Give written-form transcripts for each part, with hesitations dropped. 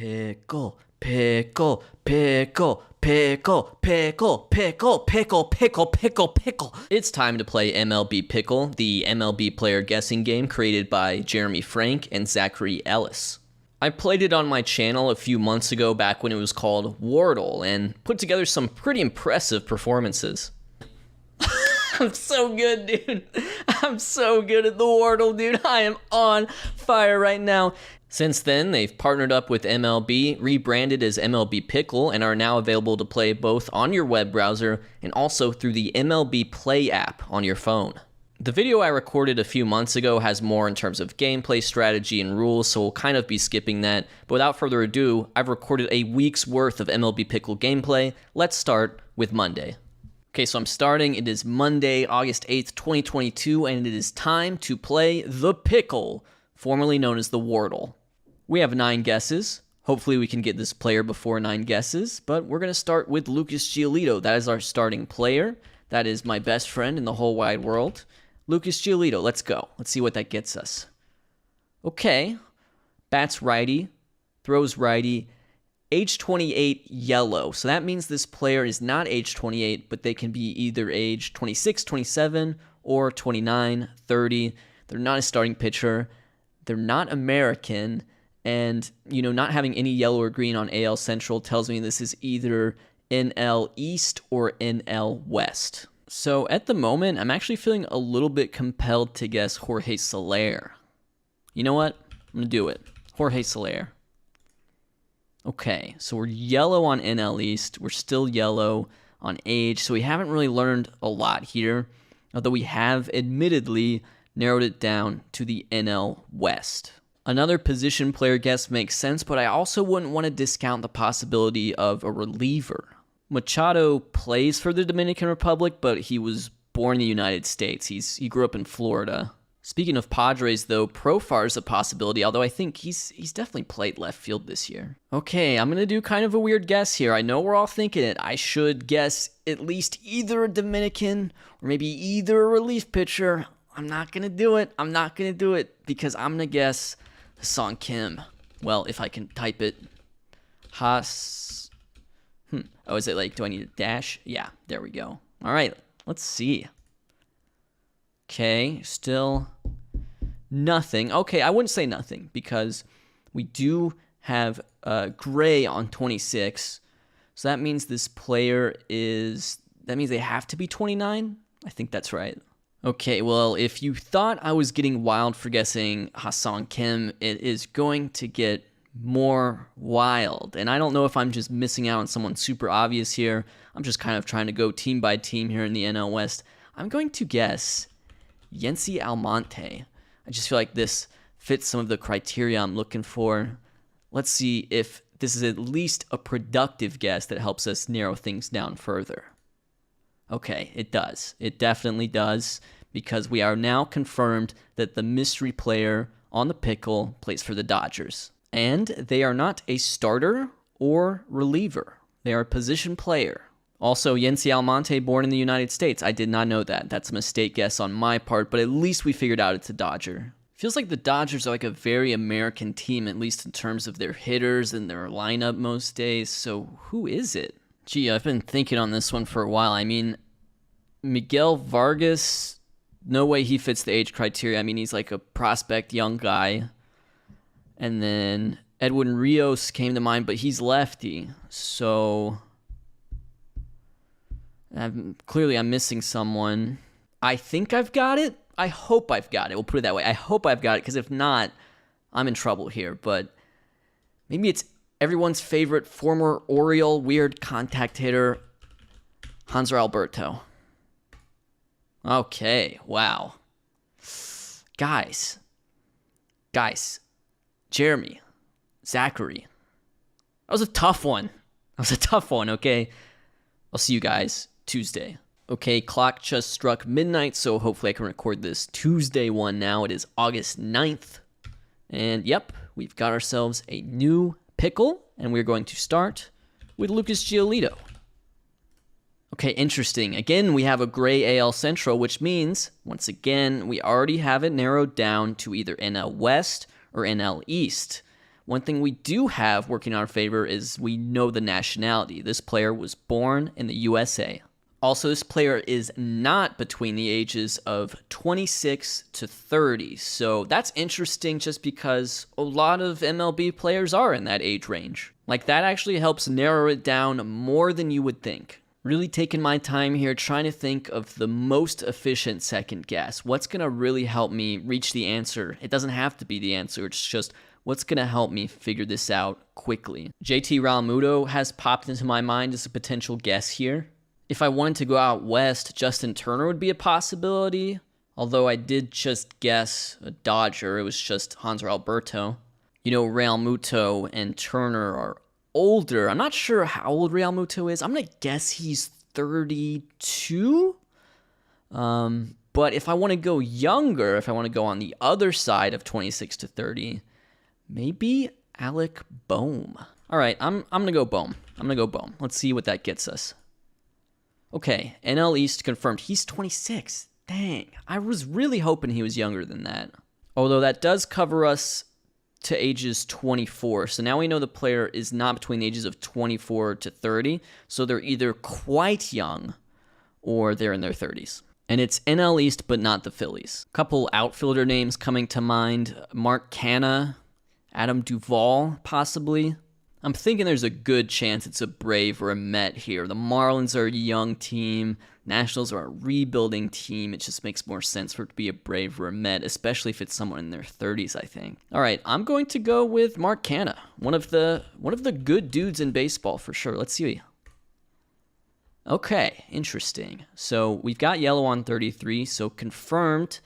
Pickle, pickle, pickle, pickle, pickle, pickle, pickle, pickle, pickle, pickle. It's time to play MLB Pickle, the MLB player guessing game created by Jeremy Frank and Zachary Ellis. I played it on my channel a few months ago back when it was called Wordle and put together some pretty impressive performances. I'm so good, dude. I'm so good at the Wordle, dude. I am on fire right now. Since then, they've partnered up with MLB, rebranded as MLB Pickle, and are now available to play both on your web browser and also through the MLB Play app on your phone. The video I recorded a few months ago has more in terms of gameplay strategy and rules, so we'll kind of be skipping that. But without further ado, I've recorded a week's worth of MLB Pickle gameplay. Let's start with Monday. Okay, so I'm starting. It is Monday, August 8th, 2022, and it is time to play the Pickle, formerly known as the Wordle. We have 9 guesses. Hopefully we can get this player before 9 guesses, but we're going to start with Lucas Giolito. That is our starting player. That is my best friend in the whole wide world. Lucas Giolito, let's go. Let's see what that gets us. Okay, bats righty, throws righty, age 28 yellow. So that means this player is not age 28, but they can be either age 26, 27, or 29, 30. They're not a starting pitcher. They're not American. And, not having any yellow or green on AL Central tells me this is either NL East or NL West. So at the moment, I'm actually feeling a little bit compelled to guess Jorge Soler. You know what? I'm going to do it. Jorge Soler. Okay, so we're yellow on NL East. We're still yellow on age, so we haven't really learned a lot here, although we have admittedly narrowed it down to the NL West. Another position player guess makes sense, but I also wouldn't want to discount the possibility of a reliever. Machado plays for the Dominican Republic, but he was born in the United States. He grew up in Florida. Speaking of Padres, though, Profar is a possibility, although I think he's definitely played left field this year. Okay, I'm going to do kind of a weird guess here. I know we're all thinking it. I should guess at least either a Dominican or maybe either a relief pitcher. I'm not going to do it. I'm not going to do it because I'm going to guess Song Kim. Well, if I can type it. Oh, is it like, do I need a dash? Yeah, there we go. All right, let's see. Okay, still nothing. Okay, I wouldn't say nothing because we do have gray on 26. So that means this player that means they have to be 29? I think that's right. Okay, well, if you thought I was getting wild for guessing Ha-Seong Kim, it is going to get more wild. And I don't know if I'm just missing out on someone super obvious here. I'm just kind of trying to go team by team here in the NL West. I'm going to guess Yency Almonte. I just feel like this fits some of the criteria I'm looking for. Let's see if this is at least a productive guess that helps us narrow things down further. Okay, it does. It definitely does, because we are now confirmed that the mystery player on the Pickle plays for the Dodgers. And they are not a starter or reliever. They are a position player. Also, Yency Almonte, born in the United States. I did not know that. That's a mistake guess on my part, but at least we figured out it's a Dodger. Feels like the Dodgers are like a very American team, at least in terms of their hitters and their lineup most days. So who is it? Gee, I've been thinking on this one for a while. I mean, Miguel Vargas, no way he fits the age criteria. I mean, he's like a prospect young guy. And then Edwin Rios came to mind, but he's lefty. So clearly I'm missing someone. I think I've got it. I hope I've got it. We'll put it that way. I hope I've got it, because if not, I'm in trouble here. But maybe it's everyone's favorite former Oriole weird contact hitter, Hanser Alberto. Okay, wow. Guys. Jeremy, Zachary. That was a tough one. Okay? I'll see you guys Tuesday. Okay, clock just struck midnight, so hopefully I can record this Tuesday one now. It is August 9th. And yep, we've got ourselves a new Pickle, and we're going to start with Lucas Giolito. Okay, interesting. Again, we have a gray AL Central, which means, once again, we already have it narrowed down to either NL West or NL East. One thing we do have working in our favor is we know the nationality. This player was born in the USA. Also, this player is not between the ages of 26 to 30. So that's interesting just because a lot of MLB players are in that age range. Like, that actually helps narrow it down more than you would think. Really taking my time here trying to think of the most efficient second guess. What's going to really help me reach the answer? It doesn't have to be the answer. It's just what's going to help me figure this out quickly. JT Realmuto has popped into my mind as a potential guess here. If I wanted to go out west, Justin Turner would be a possibility. Although I did just guess a Dodger. It was just Hanser Alberto. You know, Realmuto and Turner are older. I'm not sure how old Realmuto is. I'm going to guess he's 32. But if I want to go younger, if I want to go on the other side of 26 to 30, maybe Alec Bohm. All right, I'm going to go Bohm. Let's see what that gets us. Okay, NL East confirmed. He's 26. Dang, I was really hoping he was younger than that. Although that does cover us to ages 24. So now we know the player is not between the ages of 24 to 30. So they're either quite young or they're in their 30s. And it's NL East, but not the Phillies. Couple outfielder names coming to mind. Mark Canha, Adam Duvall, possibly. I'm thinking there's a good chance it's a Brave or a Met here. The Marlins are a young team. Nationals are a rebuilding team. It just makes more sense for it to be a Brave or a Met, especially if it's someone in their 30s, I think. All right, I'm going to go with Mark Canha, one of the good dudes in baseball for sure. Let's see. Okay, interesting. So we've got yellow on 33, so confirmed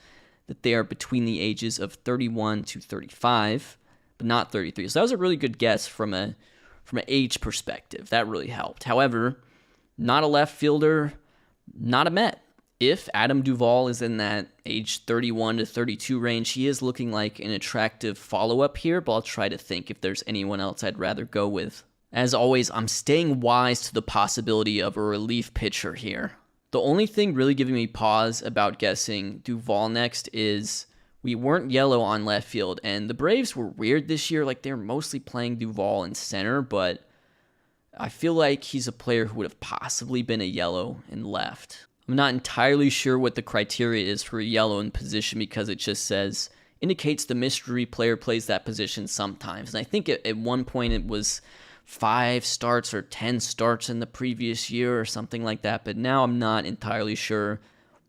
that they are between the ages of 31 to 35, but not 33. So that was a really good guess from an age perspective. That really helped. However, not a left fielder, not a Met. If Adam Duvall is in that age 31 to 32 range, he is looking like an attractive follow-up here, but I'll try to think if there's anyone else I'd rather go with. As always, I'm staying wise to the possibility of a relief pitcher here. The only thing really giving me pause about guessing Duvall next is we weren't yellow on left field, and the Braves were weird this year. Like, they're mostly playing Duvall in center, but I feel like he's a player who would have possibly been a yellow in left. I'm not entirely sure what the criteria is for a yellow in position because it just says, indicates the mystery player plays that position sometimes. And I think at one point it was 5 starts or 10 starts in the previous year or something like that, but now I'm not entirely sure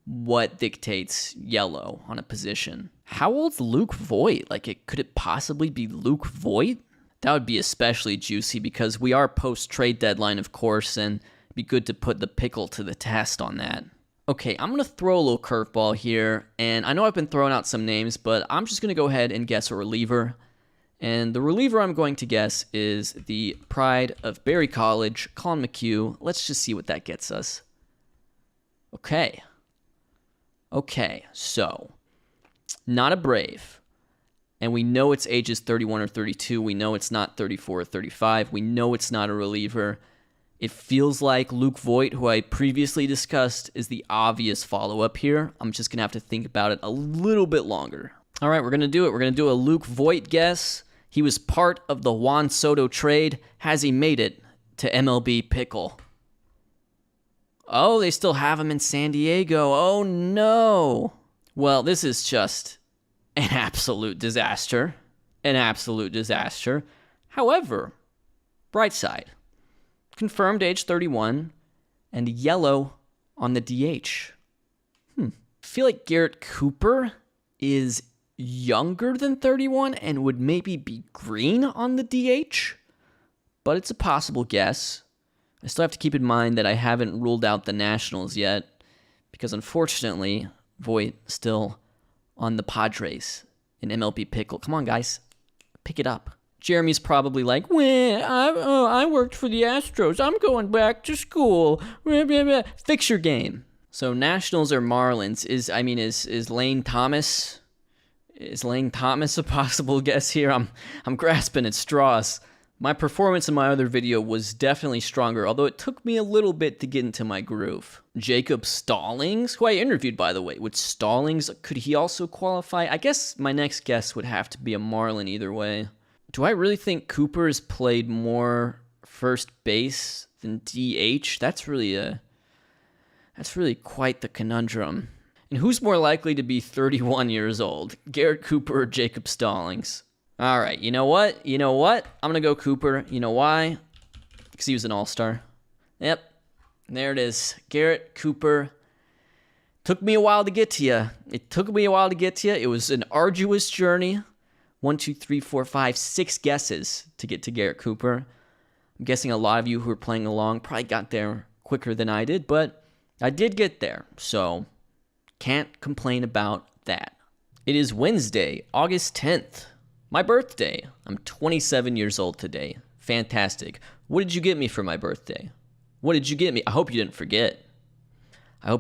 what dictates yellow on a position. How old's Luke Voit? Like, could it possibly be Luke Voit? That would be especially juicy because we are post-trade deadline, of course, and it'd be good to put the pickle to the test on that. Okay, I'm going to throw a little curveball here, and I know I've been throwing out some names, but I'm just going to go ahead and guess a reliever. And the reliever I'm going to guess is the pride of Berry College, Colin McHugh. Let's just see what that gets us. Okay, so not a Brave. And we know it's ages 31 or 32. We know it's not 34 or 35. We know it's not a reliever. It feels like Luke Voit, who I previously discussed, is the obvious follow-up here. I'm just going to have to think about it a little bit longer. All right, we're going to do it. We're going to do a Luke Voit guess. He was part of the Juan Soto trade. Has he made it to MLB Pickle? Oh, they still have him in San Diego. Oh, no. Well, this is just an absolute disaster. However, bright side. Confirmed age 31 and yellow on the DH. I feel like Garrett Cooper is younger than 31 and would maybe be green on the DH, but it's a possible guess. I still have to keep in mind that I haven't ruled out the Nationals yet because unfortunately, Voit still on the Padres in MLB Pickle. Come on, guys. Pick it up. Jeremy's probably like, I worked for the Astros. I'm going back to school. Fix your game. So Nationals or Marlins is Lane Thomas? Is Lane Thomas a possible guess here? I'm grasping at straws. My performance in my other video was definitely stronger, although it took me a little bit to get into my groove. Jacob Stallings, who I interviewed, by the way. Would Stallings, could he also qualify? I guess my next guess would have to be a Marlin either way. Do I really think Cooper has played more first base than DH? That's really quite the conundrum. And who's more likely to be 31 years old? Garrett Cooper or Jacob Stallings? All right, you know what? I'm going to go Cooper. You know why? Because he was an all-star. Yep, there it is. Garrett Cooper. Took me a while to get to you. It was an arduous journey. 1, 2, 3, 4, 5, 6 guesses to get to Garrett Cooper. I'm guessing a lot of you who are playing along probably got there quicker than I did, but I did get there, so can't complain about that. It is Wednesday, August 10th, my birthday. I'm 27 years old today. Fantastic. What did you get me for my birthday? What did you get me? I hope you didn't forget. I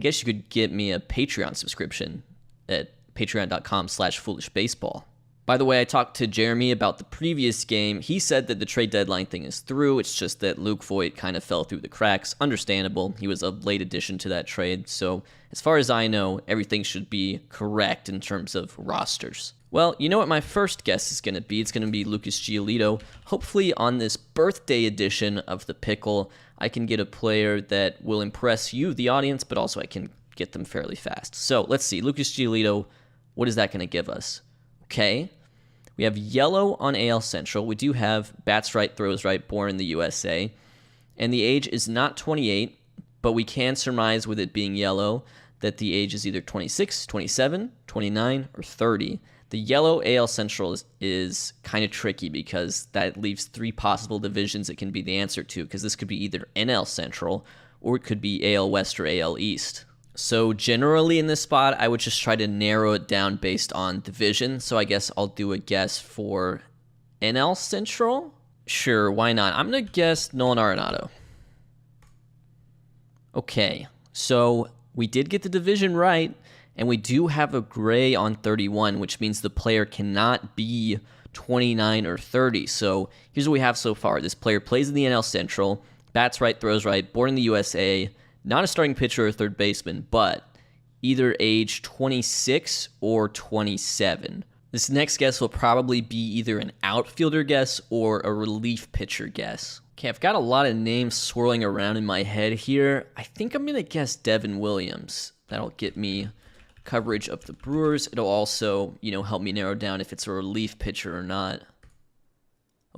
guess you could get me a Patreon subscription at patreon.com/foolishbaseball. By the way, I talked to Jeremy about the previous game. He said that the trade deadline thing is through. It's just that Luke Voigt kind of fell through the cracks. Understandable. He was a late addition to that trade. So as far as I know, everything should be correct in terms of rosters. Well, you know what my first guess is going to be? It's going to be Lucas Giolito. Hopefully on this birthday edition of the Pickle, I can get a player that will impress you, the audience, but also I can get them fairly fast. So let's see. Lucas Giolito, what is that going to give us? Okay. We have yellow on AL Central. We do have bats right, throws right, born in the USA. And the age is not 28, but we can surmise with it being yellow that the age is either 26, 27, 29, or 30. The yellow AL Central is kind of tricky because that leaves 3 possible divisions it can be the answer to, because this could be either NL Central or it could be AL West or AL East. So generally in this spot, I would just try to narrow it down based on division. So I guess I'll do a guess for NL Central. Sure, why not? I'm going to guess Nolan Arenado. Okay, so we did get the division right, and we do have a gray on 31, which means the player cannot be 29 or 30. So here's what we have so far. This player plays in the NL Central, bats right, throws right, born in the USA, not a starting pitcher or third baseman, but either age 26 or 27. This next guess will probably be either an outfielder guess or a relief pitcher guess. Okay, I've got a lot of names swirling around in my head here. I think I'm going to guess Devin Williams. That'll get me coverage of the Brewers. It'll also, help me narrow down if it's a relief pitcher or not.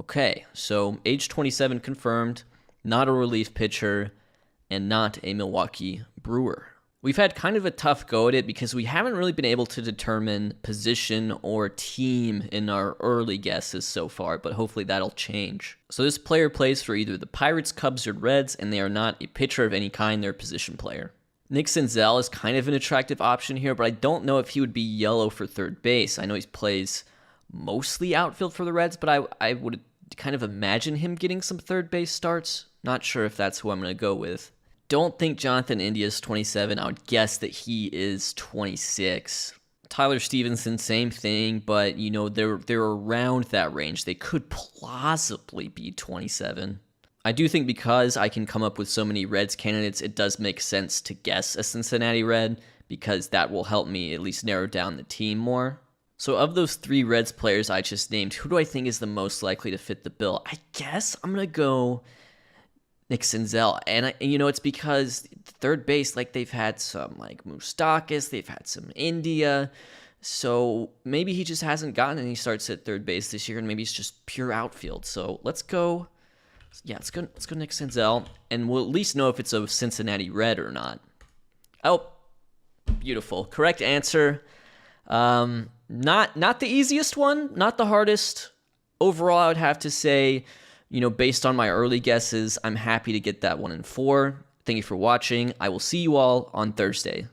Okay, so age 27 confirmed, not a relief pitcher, and not a Milwaukee Brewer. We've had kind of a tough go at it because we haven't really been able to determine position or team in our early guesses so far, but hopefully that'll change. So this player plays for either the Pirates, Cubs, or Reds, and they are not a pitcher of any kind, they're a position player. Nick Senzel is kind of an attractive option here, but I don't know if he would be yellow for third base. I know he plays mostly outfield for the Reds, but I would kind of imagine him getting some third base starts. Not sure if that's who I'm going to go with. Don't think Jonathan India is 27. I would guess that he is 26. Tyler Stevenson, same thing, but they're around that range. They could plausibly be 27. I do think because I can come up with so many Reds candidates, it does make sense to guess a Cincinnati Red because that will help me at least narrow down the team more. So of those 3 Reds players I just named, who do I think is the most likely to fit the bill? I guess I'm going to go Nick Senzel. And it's because third base, they've had some Moustakas, they've had some India. So maybe he just hasn't gotten any starts at third base this year, and maybe it's just pure outfield. So let's go Nick Senzel, and we'll at least know if it's a Cincinnati Red or not. Oh, beautiful. Correct answer. Not the easiest one, not the hardest. Overall, I would have to say, based on my early guesses, I'm happy to get that 1 and 4. Thank you for watching. I will see you all on Thursday.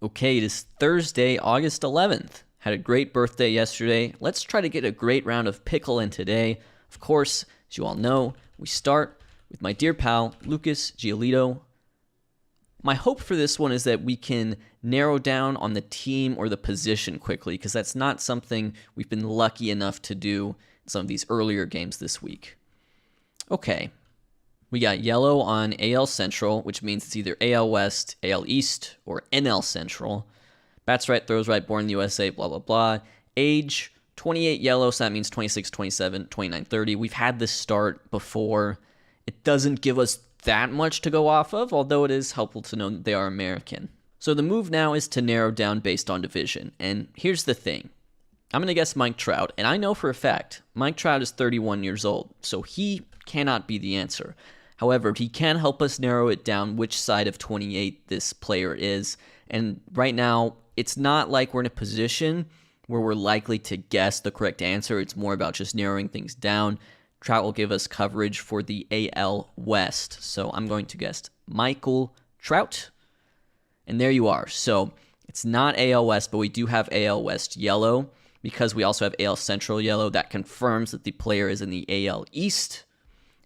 Okay, it is Thursday, August 11th. Had a great birthday yesterday. Let's try to get a great round of pickle in today. Of course, as you all know, we start with my dear pal, Lucas Giolito. My hope for this one is that we can narrow down on the team or the position quickly, because that's not something we've been lucky enough to do in some of these earlier games this week. Okay, we got yellow on AL Central, which means it's either AL West, AL East, or NL Central. Bats right, throws right, born in the USA, blah, blah, blah. Age 28 yellow, so that means 26, 27, 29, 30. We've had this start before. It doesn't give us that much to go off of, although it is helpful to know that they are American. So the move now is to narrow down based on division. And here's the thing. I'm going to guess Mike Trout, and I know for a fact Mike Trout is 31 years old, so he cannot be the answer. However, he can help us narrow it down which side of 28 this player is. And right now, it's not like we're in a position where we're likely to guess the correct answer. It's more about just narrowing things down. Trout will give us coverage for the AL West. So I'm going to guess Michael Trout. And there you are. So it's not AL West, but we do have AL West yellow because we also have AL Central yellow. That confirms that the player is in the AL East.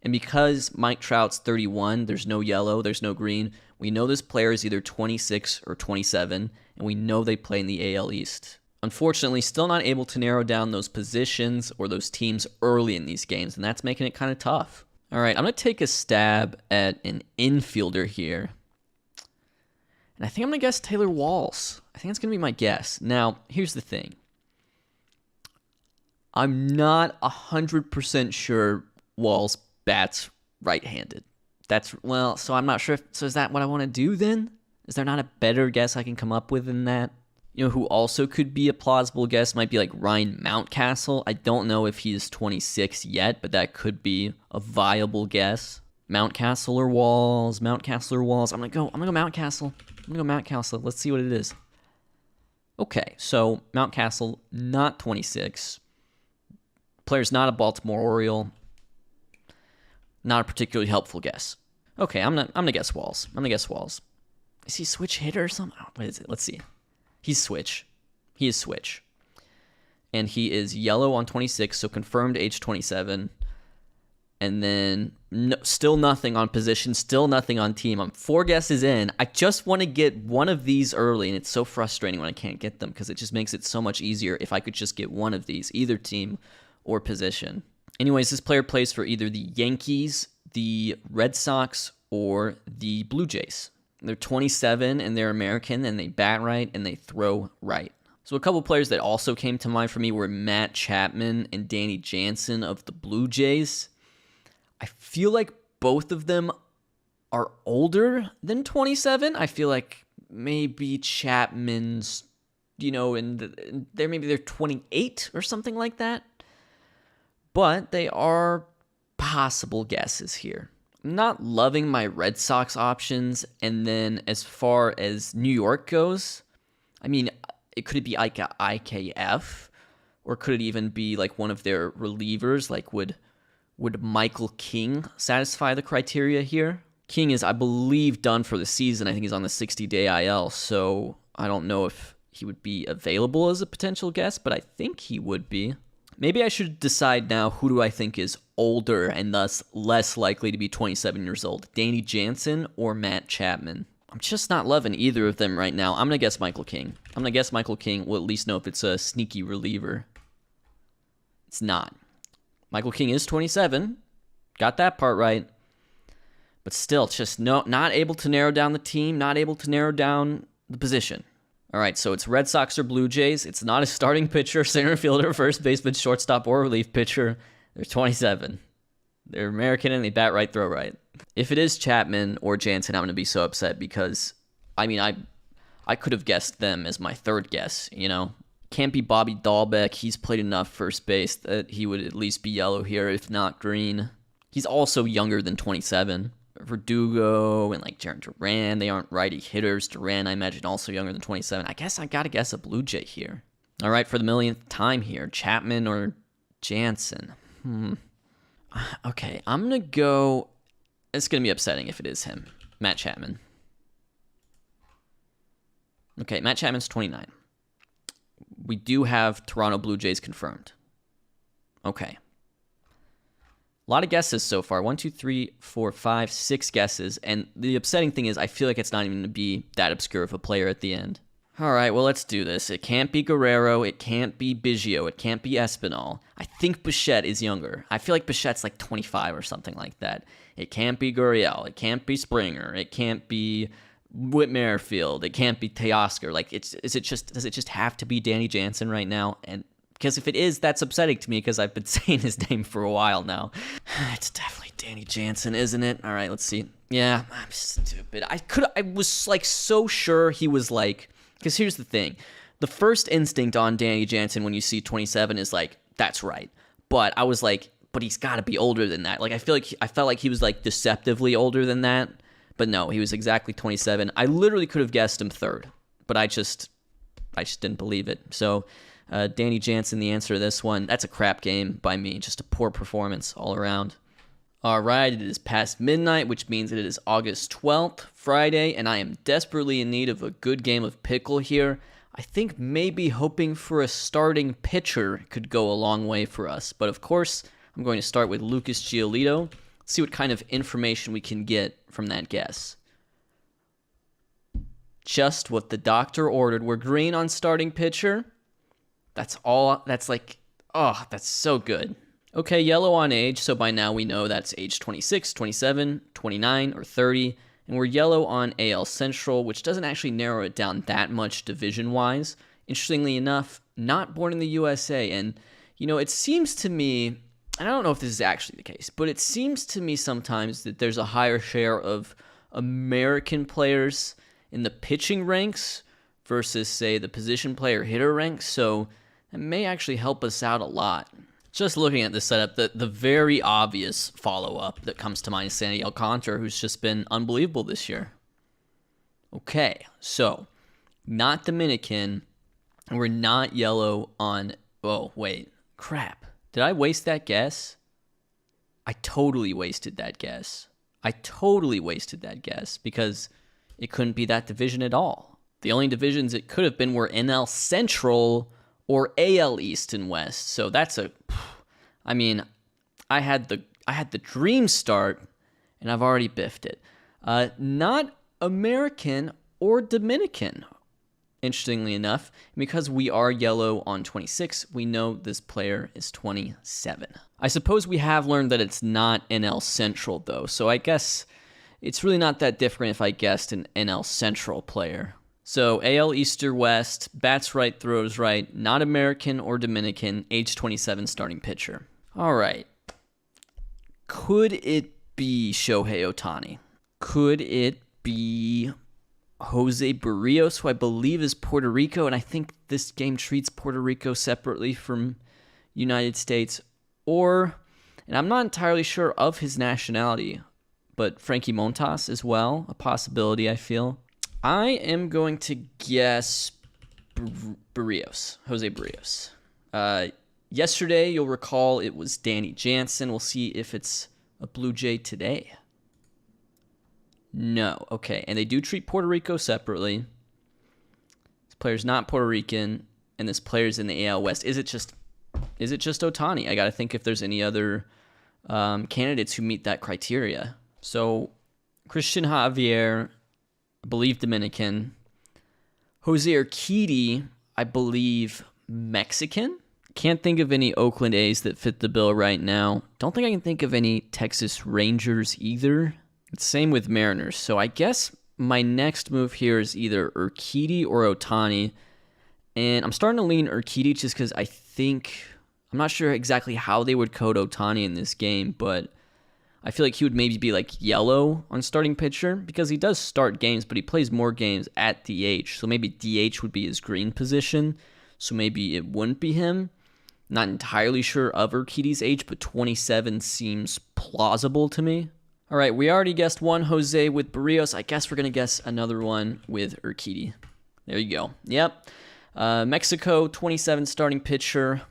And because Mike Trout's 31, there's no yellow, there's no green. We know this player is either 26 or 27, and we know they play in the AL East. Unfortunately, still not able to narrow down those positions or those teams early in these games, and that's making it kind of tough. All right, I'm going to take a stab at an infielder here. And I think I'm going to guess Taylor Walls. I think that's going to be my guess. Now, here's the thing. I'm not 100% sure Walls bats right-handed. So I'm not sure. So is that what I want to do then? Is there not a better guess I can come up with than that? You know who also could be a plausible guess might be like Ryan Mountcastle. I don't know if he's 26 yet, but that could be a viable guess. Mountcastle or Walls? Mountcastle or Walls? I'm gonna go Mountcastle. Mountcastle. Let's see what it is. Okay, so Mountcastle, not 26. Player's not a Baltimore Oriole. Not a particularly helpful guess. Okay, I'm gonna guess Walls. Is he switch hitter or something? What is it? Let's see. He's switch. He is switch. And he is yellow on 26, so confirmed age 27. And then still nothing on position, still nothing on team. I'm 4 guesses in. I just want to get one of these early, and it's so frustrating when I can't get them because it just makes it so much easier if I could just get one of these, either team or position. Anyways, this player plays for either the Yankees, the Red Sox, or the Blue Jays. They're 27 and they're American and they bat right and they throw right. So a couple players that also came to mind for me were Matt Chapman and Danny Jansen of the Blue Jays. I feel like both of them are older than 27. I feel like maybe Chapman's, they're 28 or something like that. But they are possible guesses here. I'm not loving my Red Sox options. And then as far as New York goes, could it be like a IKF? Or could it even be like one of their relievers? Like would Michael King satisfy the criteria here? King is, I believe, done for the season. I think he's on the 60-day IL. So I don't know if he would be available as a potential guess, but I think he would be. Maybe I should decide now who do I think is older and thus less likely to be 27 years old, Danny Jansen or Matt Chapman. I'm just not loving either of them right now. I'm going to guess Michael King. We'll at least know if it's a sneaky reliever. It's not. Michael King is 27. Got that part right. But still, just not able to narrow down the team, not able to narrow down the position. All right, so it's Red Sox or Blue Jays. It's not a starting pitcher, center fielder, first baseman, shortstop, or relief pitcher. They're 27. They're American and they bat right, throw right. If it is Chapman or Jansen, I'm going to be so upset because, I could have guessed them as my third guess, Can't be Bobby Dahlbeck. He's played enough first base that he would at least be yellow here, if not green. He's also younger than 27. Verdugo and like Jaron Duran, they aren't righty hitters. Duran, I imagine, also younger than 27. I guess I got to guess a Blue Jay here. All right, for the millionth time here, Chapman or Jansen? Okay, I'm going to go... It's going to be upsetting if it is him. Matt Chapman. Okay, Matt Chapman's 29. We do have Toronto Blue Jays confirmed. Okay. A lot of guesses so far. 1, 2, 3, 4, 5, 6 guesses. And the upsetting thing is I feel like it's not even going to be that obscure of a player at the end. All right, well, let's do this. It can't be Guerrero. It can't be Biggio. It can't be Espinal. I think Bichette is younger. I feel like Bichette's like 25 or something like that. It can't be Gurriel. It can't be Springer. It can't be Whit Merrifield. It can't be Teoscar. Like, does it just have to be Danny Jansen right now? And Because if it is, that's upsetting to me because I've been saying his name for a while now. It's definitely Danny Jansen, isn't it? All right, let's see. Yeah, I'm stupid. I was like so sure he was like, because here's the thing. The first instinct on Danny Jansen when you see 27 is like, that's right. But I was like, but he's got to be older than that. Like I felt like he was like deceptively older than that. But no, he was exactly 27. I literally could have guessed him third, but I just didn't believe it. So Danny Jansen, the answer to this one. That's a crap game by me. Just a poor performance all around. All right, it is past midnight, which means it is August 12th, Friday, and I am desperately in need of a good game of pickle here. I think maybe hoping for a starting pitcher could go a long way for us. But of course, I'm going to start with Lucas Giolito. See what kind of information we can get from that guess. Just what the doctor ordered. We're green on starting pitcher. That's all. That's like, oh, that's so good. Okay, yellow on age, so by now we know that's age 26, 27, 29, or 30. And we're yellow on AL Central, which doesn't actually narrow it down that much division-wise. Interestingly enough, not born in the USA. And, you know, it seems to me, and I don't know if this is actually the case, but it seems to me sometimes that there's a higher share of American players in the pitching ranks versus, say, the position player hitter ranks. So it may actually help us out a lot. Just looking at this setup, the very obvious follow-up that comes to mind is Sandy Alcantara, who's just been unbelievable this year. Okay, so not Dominican, and we're not yellow on... Oh, wait. Crap. Did I waste that guess? I totally wasted that guess. Because it couldn't be that division at all. The only divisions it could have been were NL Central or AL East and West. So that's a... I mean, I had the dream start, and I've already biffed it. Not American or Dominican, interestingly enough. Because we are yellow on 26, we know this player is 27. I suppose we have learned that it's not NL Central, though. So I guess it's really not that different if I guessed an NL Central player. So AL East or West, bats right, throws right, not American or Dominican, age 27 starting pitcher. All right. Could it be Shohei Ohtani? Could it be Jose Barrios, who I believe is Puerto Rico, and I think this game treats Puerto Rico separately from United States? Or, and I'm not entirely sure of his nationality, but Frankie Montas as well, a possibility, I feel. I am going to guess Barrios, Jose Barrios. Yesterday, you'll recall it was Danny Jansen. We'll see if it's a Blue Jay today. No. Okay, and they do treat Puerto Rico separately. This player's not Puerto Rican, and this player's in the AL West. Is it just Ohtani? I got to think if there's any other candidates who meet that criteria. So, Christian Javier, I believe Dominican. Jose Urquidy, I believe Mexican. Can't think of any Oakland A's that fit the bill right now. Don't think I can think of any Texas Rangers either. Same with Mariners. So I guess my next move here is either Urquidy or Ohtani. And I'm starting to lean Urquidy just because I think... I'm not sure exactly how they would code Ohtani in this game, but I feel like he would maybe be like yellow on starting pitcher because he does start games, but he plays more games at DH. So maybe DH would be his green position. So maybe it wouldn't be him. Not entirely sure of Urquidy's age, but 27 seems plausible to me. All right, we already guessed one Jose with Barrios. I guess we're going to guess another one with Urquidy. There you go. Yep. Mexico, 27 starting pitcher.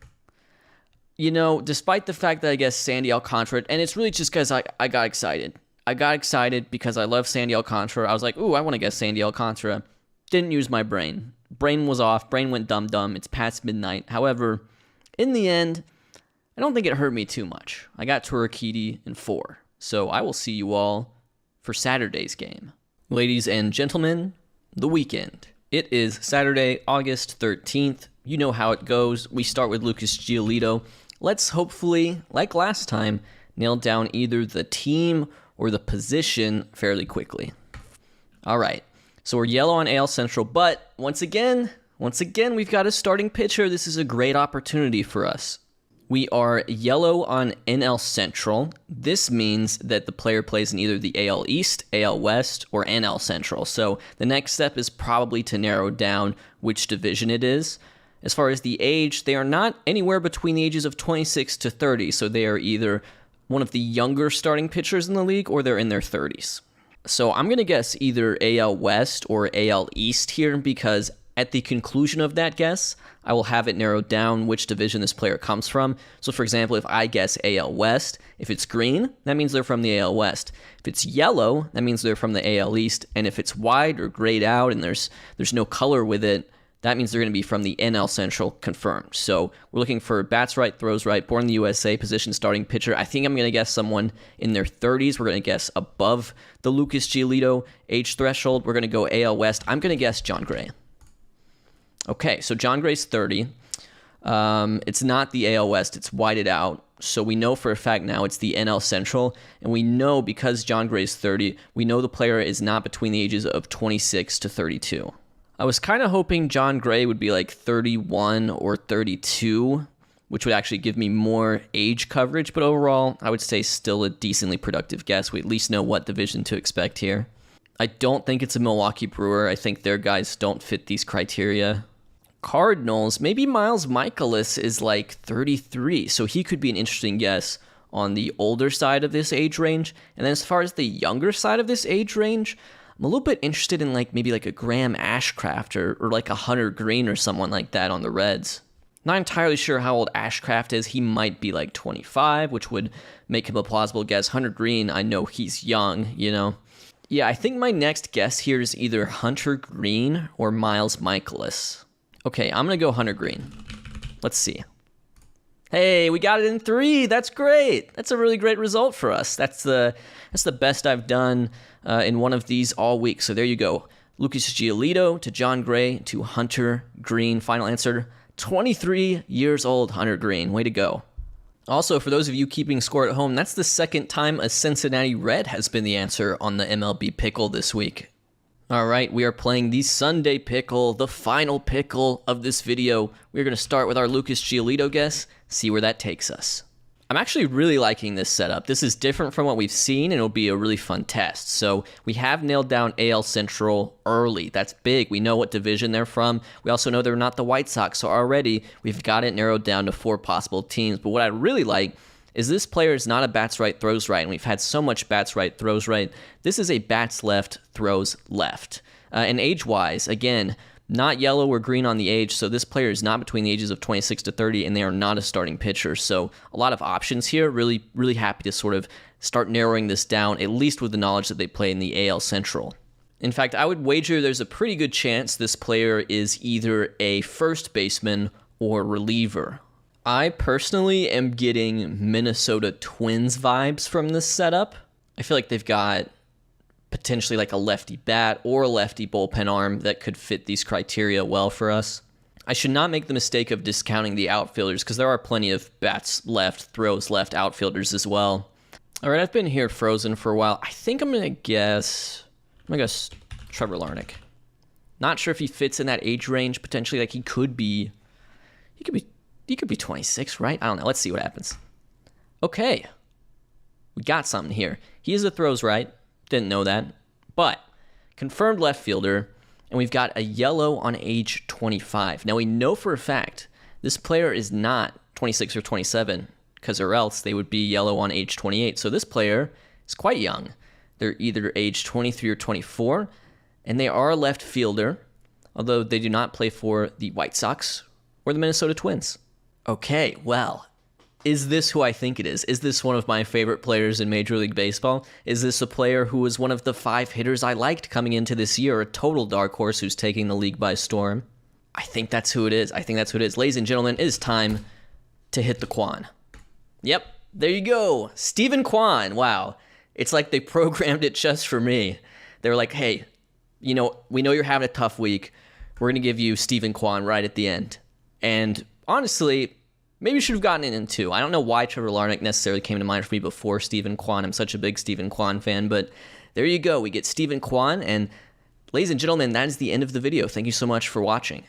You know, despite the fact that I guess Sandy Alcantara, and it's really just because I got excited. I got excited because I love Sandy Alcantara. I was like, ooh, I want to guess Sandy Alcantara. Didn't use my brain. Brain was off. Brain went dumb. It's past midnight. However, in the end, I don't think it hurt me too much. I got to Urquidy in 4. So I will see you all for Saturday's game. Ladies and gentlemen, the weekend. It is Saturday, August 13th. You know how it goes. We start with Lucas Giolito. Let's hopefully, like last time, nail down either the team or the position fairly quickly. All right. So we're yellow on AL Central, but once again, Once again, we've got a starting pitcher. This is a great opportunity for us. We are yellow on NL Central. This means that the player plays in either the AL East, AL West, or NL Central. So the next step is probably to narrow down which division it is. As far as the age, they are not anywhere between the ages of 26 to 30. So they are either one of the younger starting pitchers in the league or they're in their 30s. So I'm going to guess either AL West or AL East here because at the conclusion of that guess, I will have it narrowed down which division this player comes from. So for example, if I guess AL West, if it's green, that means they're from the AL West. If it's yellow, that means they're from the AL East. And if it's white or grayed out and there's no color with it, that means they're going to be from the NL Central confirmed. So we're looking for bats right, throws right, born in the USA, position starting pitcher. I think I'm going to guess someone in their 30s. We're going to guess above the Lucas Giolito age threshold. We're going to go AL West. I'm going to guess Jon Gray. Okay, so Jon Gray's 30. It's not the AL West. It's whited out. So we know for a fact now it's the NL Central. And we know because Jon Gray's 30, we know the player is not between the ages of 26 to 32. I was kind of hoping Jon Gray would be like 31 or 32, which would actually give me more age coverage. But overall, I would say still a decently productive guess. We at least know what division to expect here. I don't think it's a Milwaukee Brewer. I think their guys don't fit these criteria. Cardinals, maybe Miles Michaelis is like 33, so he could be an interesting guess on the older side of this age range. And then as far as the younger side of this age range, I'm a little bit interested in maybe a Graham Ashcraft or like a Hunter Green or someone like that on the Reds. Not entirely sure how old Ashcraft is. He might be like 25, which would make him a plausible guess. Hunter Green, I know he's young, Yeah, I think my next guess here is either Hunter Green or Miles Michaelis. Okay, I'm going to go Hunter Green. Let's see. Hey, we got it in 3. That's great. That's a really great result for us. That's the best I've done in one of these all week. So there you go. Lucas Giolito to Jon Gray to Hunter Green. Final answer, 23 years old, Hunter Green. Way to go. Also, for those of you keeping score at home, that's the second time a Cincinnati Red has been the answer on the MLB Pickle this week. All right, we are playing the Sunday Pickle, the final pickle of this video. We're going to start with our Lucas Giolito guess, see where that takes us. I'm actually really liking this setup. This is different from what we've seen, and it'll be a really fun test. So we have nailed down AL Central early. That's big. We know what division they're from. We also know they're not the White Sox, so already we've got it narrowed down to 4 possible teams. But what I really like is this player is not a bats right, throws right, and we've had so much bats right, throws right. This is a bats left, throws left. And age-wise, again, not yellow or green on the age, so this player is not between the ages of 26 to 30, and they are not a starting pitcher. So a lot of options here. Really, really happy to sort of start narrowing this down, at least with the knowledge that they play in the AL Central. In fact, I would wager there's a pretty good chance this player is either a first baseman or reliever. I personally am getting Minnesota Twins vibes from this setup. I feel like they've got potentially like a lefty bat or a lefty bullpen arm that could fit these criteria well for us. I should not make the mistake of discounting the outfielders because there are plenty of bats left, throws left outfielders as well. All right, I've been here frozen for a while. I think I'm going to guess Trevor Larnach. Not sure if he fits in that age range potentially. Like he could be 26, right? I don't know. Let's see what happens. Okay. We got something here. He is a throws right. Didn't know that. But confirmed left fielder, and we've got a yellow on age 25. Now we know for a fact this player is not 26 or 27, because or else they would be yellow on age 28. So this player is quite young. They're either age 23 or 24, and they are a left fielder, although they do not play for the White Sox or the Minnesota Twins. Okay, well, is this who I think it is? Is this one of my favorite players in Major League Baseball? Is this a player who was one of the 5 hitters I liked coming into this year, a total dark horse who's taking the league by storm? I think that's who it is. Ladies and gentlemen, it is time to hit the Quan. Yep, there you go. Steven Kwan. Wow. It's like they programmed it just for me. They were like, hey, we know you're having a tough week. We're going to give you Steven Kwan right at the end. And honestly, maybe you should have gotten it in 2. I don't know why Trevor Larnach necessarily came to mind for me before Steven Kwan. I'm such a big Steven Kwan fan, but there you go. We get Steven Kwan, and ladies and gentlemen, that is the end of the video. Thank you so much for watching.